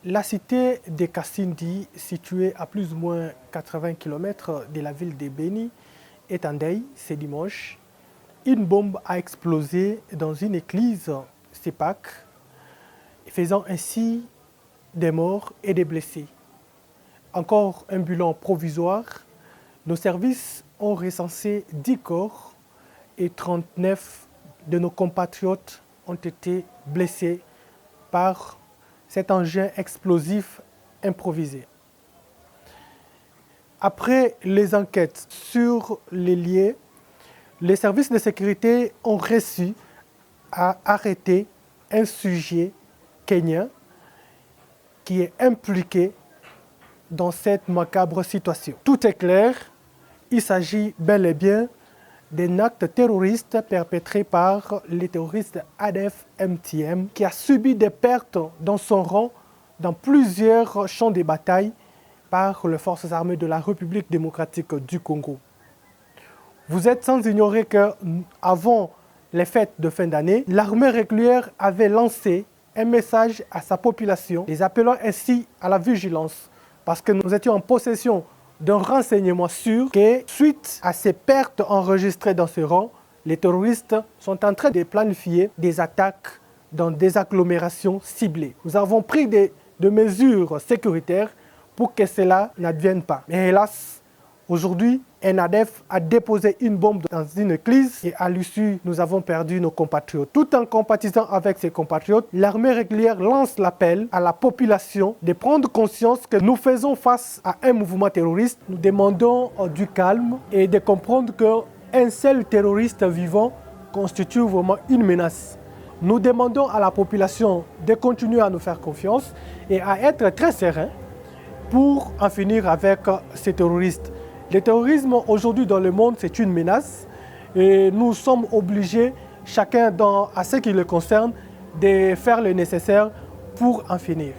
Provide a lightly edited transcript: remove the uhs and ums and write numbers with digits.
La cité de Kasindi, située à plus ou moins 80 km de la ville de Beni, est en deuil ce dimanche. Une bombe a explosé dans une église CEPAC, faisant ainsi des morts et des blessés. Encore un bilan provisoire, nos services ont recensé 10 corps et 39 de nos compatriotes ont été blessés par cet engin explosif improvisé. Après les enquêtes sur les lieux, les services de sécurité ont réussi à arrêter un sujet kenyan qui est impliqué dans cette macabre situation. Tout est clair, il s'agit bel et bien d'un acte terroriste perpétré par les terroristes ADF MTM qui a subi des pertes dans son rang dans plusieurs champs de bataille par les forces armées de la République démocratique du Congo. Vous êtes sans ignorer qu'avant les fêtes de fin d'année, l'armée régulière avait lancé un message à sa population, les appelant ainsi à la vigilance, parce que nous étions en possession d'un renseignement sûr que, suite à ces pertes enregistrées dans ce rang, les terroristes sont en train de planifier des attaques dans des agglomérations ciblées. Nous avons pris des mesures sécuritaires pour que cela n'advienne pas. Mais hélas, aujourd'hui, un ADF a déposé une bombe dans une église et à l'issue, nous avons perdu nos compatriotes. Tout en compatissant avec ses compatriotes, l'armée régulière lance l'appel à la population de prendre conscience que nous faisons face à un mouvement terroriste. Nous demandons du calme et de comprendre qu'un seul terroriste vivant constitue vraiment une menace. Nous demandons à la population de continuer à nous faire confiance et à être très serein pour en finir avec ces terroristes. Le terrorisme aujourd'hui dans le monde, c'est une menace et nous sommes obligés, chacun à ce qui le concerne, de faire le nécessaire pour en finir.